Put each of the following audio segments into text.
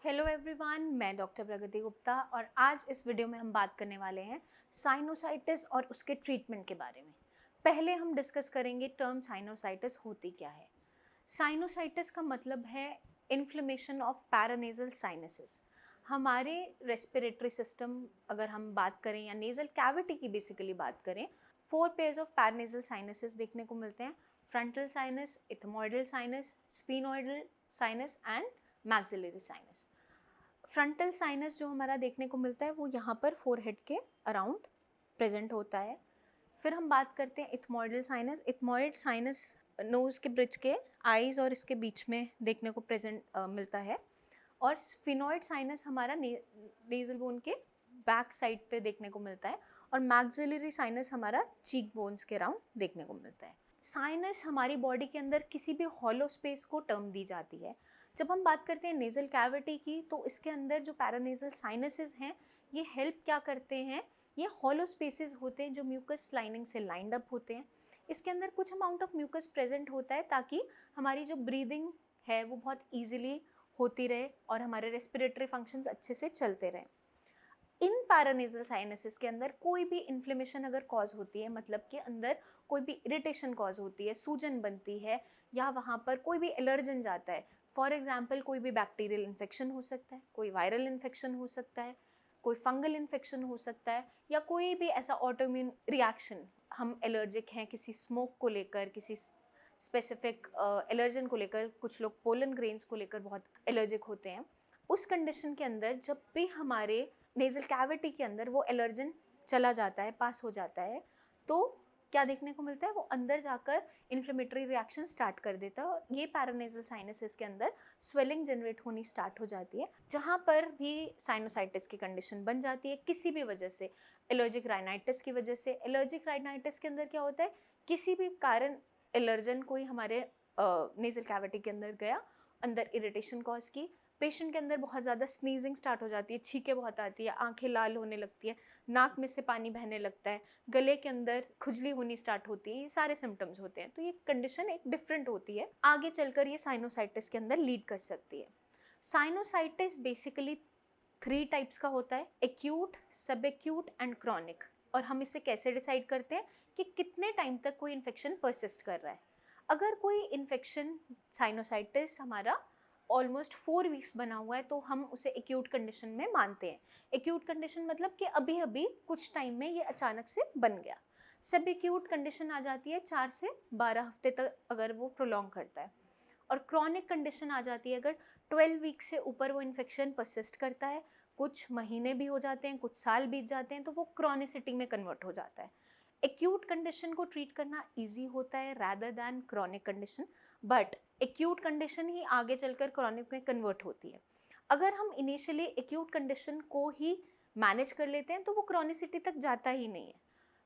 Hello everyone, मैं doctor प्रगति गुप्ता और आज इस वीडियो में हम बात करने वाले हैं साइनोसाइटिस और उसके ट्रीटमेंट के बारे में। पहले हम डिस्कस करेंगे टर्म साइनोसाइटिस होती क्या है। साइनोसाइटिस का मतलब है इन्फ्लेमेशन ऑफ पैरानेजल साइनसेस। हमारे रेस्पिरेटरी सिस्टम अगर हम बात करें या नेजल कैविटी की बेसिकली बात करें, 4 पेयर्स ऑफ पैरानेजल साइनसेस देखने को मिलते हैं। Frontal sinus, ethmoidal sinus, sphenoidal sinus and maxillary sinus. Frontal sinus जो हमारा देखने को मिलता है वो यहाँ पर फोरहेड के अराउंड प्रेजेंट होता है। फिर हम बात करते हैं ethmoidal sinus. Ethmoid sinus nose के ब्रिज के आईज और इसके बीच में देखने को प्रेजेंट मिलता है। और स्फिनोइड साइनस हमारा नेजल बोन के बैक साइड पे देखने को मिलता है। और मैक्सिलरी साइनस हमारा चीक बोन्स के अराउंड देखने को मिलता है। साइनस हमारी बॉडी के अंदर किसी भी हॉलो स्पेस को टर्म दी जाती है। जब हम बात करते हैं नेज़ल कैविटी की, तो इसके अंदर जो पैरानेजल साइनसेस हैं ये हेल्प क्या करते हैं, ये हॉलो स्पेसेस होते हैं जो म्यूकस लाइनिंग से लाइंड अप होते हैं। इसके अंदर कुछ अमाउंट ऑफ म्यूकस प्रेजेंट होता है ताकि हमारी जो ब्रीदिंग है वो बहुत ईजिली होती रहे और हमारे रेस्पिरेटरी फंक्शंस अच्छे से चलते रहें। इन पैरानेजल साइनसेस के अंदर कोई भी इन्फ्लेमेशन अगर कॉज होती है, मतलब कि अंदर कोई भी इरिटेशन कॉज होती है, सूजन बनती है या वहाँ पर कोई भी एलर्जन जाता है, फॉर एग्जाम्पल कोई भी बैक्टीरियल इन्फेक्शन हो सकता है, कोई वायरल इन्फेक्शन हो सकता है, कोई फंगल इन्फेक्शन हो सकता है, या कोई भी ऐसा ऑटोइम्यून रिएक्शन, हम एलर्जिक हैं किसी स्मोक को लेकर, किसी स्पेसिफिक एलर्जन को लेकर, कुछ लोग पोलन ग्रेन्स को लेकर बहुत एलर्जिक होते हैं। उस कंडीशन के अंदर जब भी हमारे नेज़ल कैविटी के अंदर वो एलर्जन चला जाता है, पास हो जाता है, तो क्या देखने को मिलता है, वो अंदर जाकर इन्फ्लेमेटरी रिएक्शन स्टार्ट कर देता है और ये पैरानेजल साइनसेस के अंदर स्वेलिंग जनरेट होनी स्टार्ट हो जाती है, जहाँ पर भी साइनोसाइटिस की कंडीशन बन जाती है किसी भी वजह से। एलर्जिक राइनाइटिस की वजह से, एलर्जिक राइनाइटिस के अंदर क्या होता है, किसी भी कारण एलर्जन कोई हमारे नेज़ल कैविटी के अंदर गया, अंदर इरिटेशन कॉज की, पेशेंट के अंदर बहुत ज़्यादा स्नीजिंग स्टार्ट हो जाती है, छींकें बहुत आती है, आंखें लाल होने लगती है, नाक में से पानी बहने लगता है, गले के अंदर खुजली होनी स्टार्ट होती है, ये सारे सिम्टम्स होते हैं। तो ये कंडीशन एक डिफरेंट होती है, आगे चलकर ये साइनोसाइटिस के अंदर लीड कर सकती है। साइनोसाइटिस बेसिकली 3 टाइप्स का होता है, एक्यूट, सब एक्यूट एंड क्रॉनिक। और हम इसे कैसे डिसाइड करते हैं कि कितने टाइम तक कोई इन्फेक्शन परसिस्ट कर रहा है। अगर कोई इन्फेक्शन साइनोसाइटिस हमारा ऑलमोस्ट 4 वीक्स बना हुआ है तो हम उसे एक्यूट कंडीशन में मानते हैं। एक्यूट कंडीशन मतलब कि अभी अभी कुछ टाइम में ये अचानक से बन गया। सब एक्यूट कंडीशन आ जाती है 4 से 12 हफ्ते तक अगर वो प्रोलॉन्ग करता है। और क्रॉनिक कंडीशन आ जाती है अगर 12 वीक से ऊपर वो इन्फेक्शन परसिस्ट करता है, कुछ महीने भी हो जाते हैं, कुछ साल बीत जाते हैं, तो वो क्रॉनिसिटी में कन्वर्ट हो जाता है। एक्यूट कंडीशन को ट्रीट करना इजी होता है rather than chronic condition, but acute condition ही आगे चलकर क्रॉनिक में कन्वर्ट होती है। अगर हम इनिशियली एक्यूट कंडीशन को ही मैनेज कर लेते हैं तो वो क्रॉनिसिटी तक जाता ही नहीं है।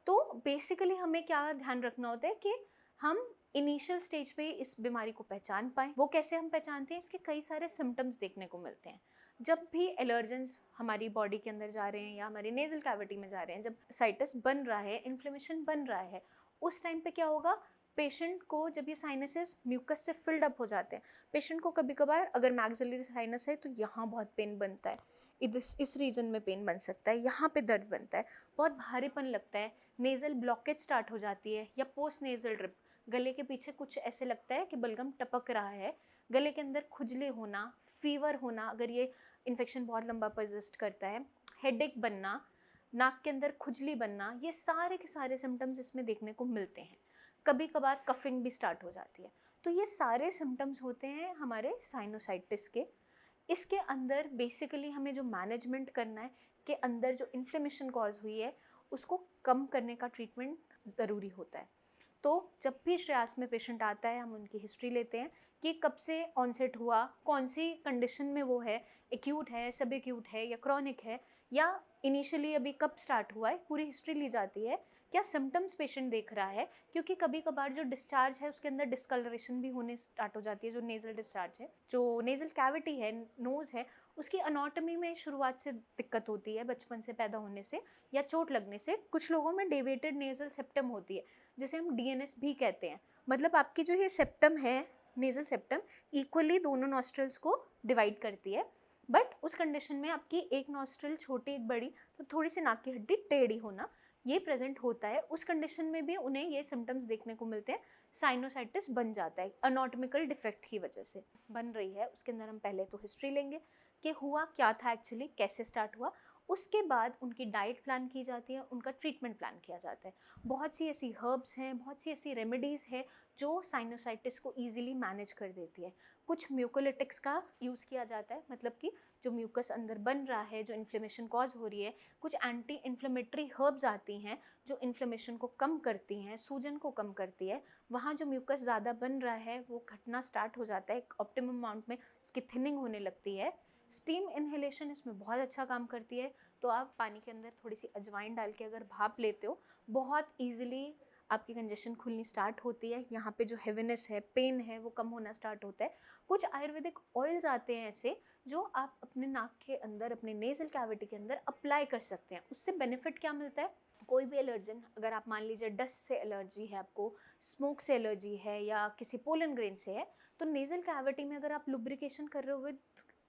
तो बेसिकली हमें क्या ध्यान रखना होता है कि हम इनिशियल स्टेज पे इस बीमारी को पहचान पाएँ। वो कैसे हम पहचानते हैं, इसके कई सारे सिम्टम्स देखने को मिलते हैं। जब भी एलर्जेंस हमारी बॉडी के अंदर जा रहे हैं या हमारी नेज़ल कैविटी में जा रहे हैं, जब साइटस बन रहा है, इन्फ्लेमेशन बन रहा है, उस टाइम पे क्या होगा, पेशेंट को जब ये साइनसेस म्यूकस से फिल्ड अप हो जाते हैं, पेशेंट को कभी कभार अगर मैक्सिलरी साइनस है तो यहाँ बहुत पेन बनता है, इस रीजन में पेन बन सकता है, यहाँ पे दर्द बनता है, बहुत भारीपन लगता है, नेज़ल ब्लॉकेज स्टार्ट हो जाती है, या पोस्ट नेज़ल ड्रिप, गले के पीछे कुछ ऐसे लगता है कि बलगम टपक रहा है, गले के अंदर खुजली होना, फीवर होना अगर ये इन्फेक्शन बहुत लंबा परसिस्ट करता है, हेडेक बनना, नाक के अंदर खुजली बनना, ये सारे के सारे सिम्टम्स इसमें देखने को मिलते हैं। कभी कभार कफिंग भी स्टार्ट हो जाती है। तो ये सारे सिम्टम्स होते हैं हमारे साइनोसाइटिस के। इसके अंदर बेसिकली हमें जो मैनेजमेंट करना है कि अंदर जो इन्फ्लेमेशन कॉज हुई है उसको कम करने का ट्रीटमेंट ज़रूरी होता है। तो जब भी श्रेयास में पेशेंट आता है हम उनकी हिस्ट्री लेते हैं कि कब से ऑनसेट हुआ, कौन सी कंडीशन में वो है, एक्यूट है, सब एक्यूट है या क्रॉनिक है, या इनिशियली अभी कब स्टार्ट हुआ है, पूरी हिस्ट्री ली जाती है। क्या सिम्टम्स पेशेंट देख रहा है, क्योंकि कभी कभार जो डिस्चार्ज है उसके अंदर डिस्कलरेशन भी होने स्टार्ट हो जाती है। जो नेज़ल डिस्चार्ज है, जो नेज़ल कैविटी है, नोज़ है, उसकी अनाटॉमी में शुरुआत से दिक्कत होती है, बचपन से पैदा होने से या चोट लगने से। कुछ लोगों में डेविएटेड नेज़ल सेप्टम होती है जिसे हम डीएनएस भी कहते हैं। मतलब आपकी जो ये सेप्टम है, नेज़ल सेप्टम, इक्वली दोनों नॉस्ट्रल्स को डिवाइड करती है। बट उस कंडीशन में आपकी एक नॉस्ट्रिल छोटी एक बड़ी, तो थोड़ी सी नाक की हड्डी टेढ़ी होना, ये प्रेजेंट होता है। उस कंडीशन में भी उन्हें ये सिम्टम्स देखने को मिलते हैं, साइनोसाइटिस बन जाता है, अनॉटमिकल डिफेक्ट की वजह से बन रही है। उसके अंदर हम पहले तो हिस्ट्री लेंगे कि हुआ क्या था एक्चुअली, कैसे स्टार्ट हुआ। उसके बाद उनकी डाइट प्लान की जाती है, उनका ट्रीटमेंट प्लान किया जाता है। बहुत सी ऐसी हर्ब्स हैं, बहुत सी ऐसी रेमेडीज़ है जो साइनोसाइटिस को ईजिली मैनेज कर देती है। कुछ म्यूकोलिटिक्स का यूज़ किया जाता है, मतलब कि जो म्यूकस अंदर बन रहा है, जो इन्फ्लेमेशन कॉज हो रही है, कुछ एंटी इन्फ्लेमेटरी हर्ब्स आती हैं जो इन्फ्लेमेशन को कम करती हैं, सूजन को कम करती है। वहाँ जो म्यूकस ज़्यादा बन रहा है वो घटना स्टार्ट हो जाता है, एक ऑप्टिमम अमाउंट में उसकी थिनिंग होने लगती है। स्टीम इन्हेलेशन इसमें बहुत अच्छा काम करती है। तो आप पानी के अंदर थोड़ी सी अजवाइन डाल के अगर भाप लेते हो, बहुत ईजिली आपकी कंजेशन खुलनी स्टार्ट होती है। यहाँ पे जो हेवीनेस है, पेन है, वो कम होना स्टार्ट होता है। कुछ आयुर्वेदिक ऑयल्स आते हैं ऐसे जो आप अपने नाक के अंदर, अपने नेज़ल कैविटी के अंदर अप्लाई कर सकते हैं। उससे बेनिफिट क्या मिलता है? कोई भी एलर्जन, अगर आप मान लीजिए डस्ट से एलर्जी है आपको, स्मोक से एलर्जी है या किसी पोलन ग्रेन से है, तो नेज़ल कैविटी में अगर आप लुब्रिकेशन कर रहे हो with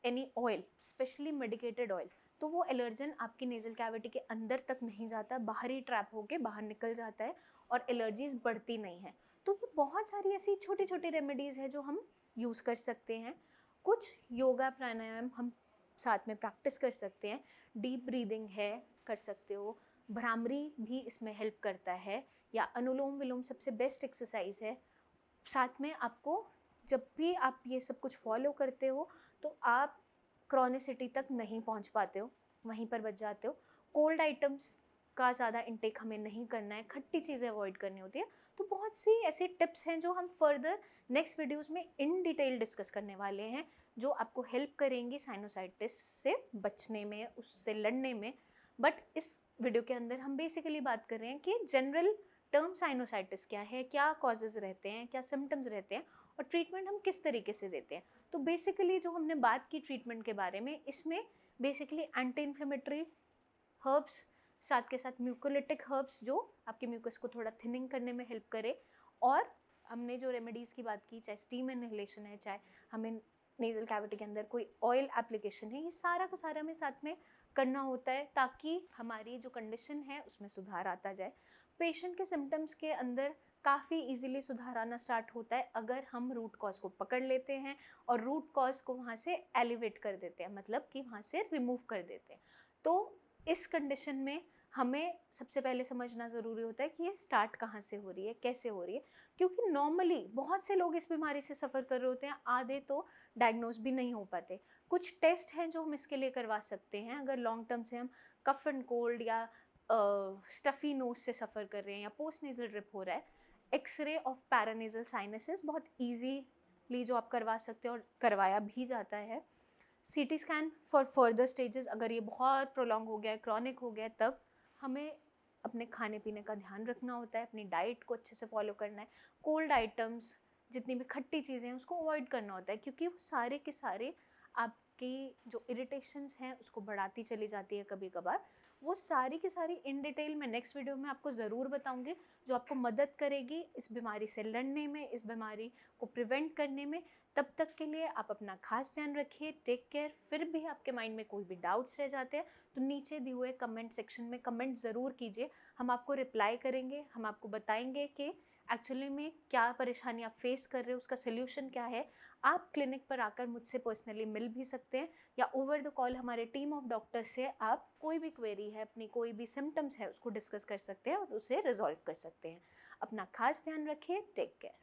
any oil, specially medicated oil, तो वो एलर्जन आपकी नेज़ल कैविटी के अंदर तक नहीं जाता, बाहर ही ट्रैप होके बाहर निकल जाता है और एलर्जीज बढ़ती नहीं है। तो ये बहुत सारी ऐसी छोटी छोटी रेमेडीज़ है जो हम यूज़ कर सकते हैं। कुछ योगा प्राणायाम हम साथ में प्रैक्टिस कर सकते हैं। डीप ब्रीदिंग है, कर सकते हो। भ्रामरी भी इसमें हेल्प करता है, या अनुलोम विलोम सबसे बेस्ट एक्सरसाइज है। साथ में आपको जब भी आप ये सब कुछ फॉलो करते हो तो आप क्रॉनिसिटी तक नहीं पहुंच पाते हो, वहीं पर बच जाते हो। कोल्ड आइटम्स का ज़्यादा इंटेक हमें नहीं करना है, खट्टी चीज़ें अवॉइड करनी होती है। तो बहुत सी ऐसी टिप्स हैं जो हम फर्दर नेक्स्ट वीडियोस में इन डिटेल डिस्कस करने वाले हैं, जो आपको हेल्प करेंगी साइनोसाइटिस से बचने में, उससे लड़ने में। बट इस वीडियो के अंदर हम बेसिकली बात कर रहे हैं कि जनरल टर्म साइनोसाइटिस क्या है, क्या कॉजेज़ रहते हैं, क्या सिम्टम्स रहते हैं और ट्रीटमेंट हम किस तरीके से देते हैं। तो बेसिकली जो हमने बात की ट्रीटमेंट के बारे में, इसमें बेसिकली एंटी इन्फ्लेमेटरी हर्ब्स, साथ के साथ म्यूकोलिटिक हर्ब्स जो आपके म्यूकस को थोड़ा थिनिंग करने में हेल्प करे, और हमने जो रेमेडीज़ की बात की, चाहे स्टीम इनहेलेशन है, चाहे हमें नेज़ल कैविटी के अंदर कोई ऑयल एप्लीकेशन है, ये सारा का सारा हमें साथ में करना होता है ताकि हमारी जो कंडीशन है उसमें सुधार आता जाए। पेशेंट के सिम्टम्स के अंदर काफ़ी इजीली सुधार आना स्टार्ट होता है अगर हम रूट कॉज को पकड़ लेते हैं और रूट कॉज को वहाँ से एलिवेट कर देते हैं, मतलब कि वहाँ से रिमूव कर देते हैं। तो इस कंडीशन में हमें सबसे पहले समझना ज़रूरी होता है कि ये स्टार्ट कहाँ से हो रही है, कैसे हो रही है। क्योंकि नॉर्मली बहुत से लोग इस बीमारी से सफ़र कर रहे होते हैं, आधे तो डायग्नोज भी नहीं हो पाते। कुछ टेस्ट हैं जो हम इसके लिए करवा सकते हैं अगर लॉन्ग टर्म से हम कफ एंड कोल्ड या स्टफ़ी नोज से सफ़र कर रहे हैं या पोस्ट नेज़ल ड्रिप हो रहा है। एक्सरे ऑफ पैरानेज़ल साइनसेस बहुत ईजीली जो आप करवा सकते हो और करवाया भी जाता है। CT scan for further stages, अगर ये बहुत प्रोलॉन्ग हो गया है, क्रॉनिक हो गया है, तब हमें अपने खाने पीने का ध्यान रखना होता है, अपनी डाइट को अच्छे से फॉलो करना है। कोल्ड आइटम्स, जितनी भी खट्टी चीज़ें हैं उसको अवॉइड करना होता है, क्योंकि वो सारे के सारे आपकी जो इरिटेशंस हैं उसको बढ़ाती चली जाती है कभी कभार। वो सारी की सारी इन डिटेल मैं नेक्स्ट वीडियो में आपको ज़रूर बताऊंगी, जो आपको मदद करेगी इस बीमारी से लड़ने में, इस बीमारी को प्रिवेंट करने में। तब तक के लिए आप अपना खास ध्यान रखिए, टेक केयर। फिर भी आपके माइंड में कोई भी डाउट्स रह जाते हैं तो नीचे दिए हुए कमेंट सेक्शन में कमेंट ज़रूर कीजिए, हम आपको रिप्लाई करेंगे, हम आपको बताएंगे कि एक्चुअली में क्या परेशानी आप फेस कर रहे हो, उसका सोल्यूशन क्या है। आप क्लिनिक पर आकर मुझसे पर्सनली मिल भी सकते हैं, या ओवर द कॉल हमारे टीम ऑफ डॉक्टर से आप कोई भी क्वेरी है, अपनी कोई भी सिम्टम्स है, उसको डिस्कस कर सकते हैं और उसे रिजॉल्व कर सकते हैं। अपना खास ध्यान रखिए, टेक केयर।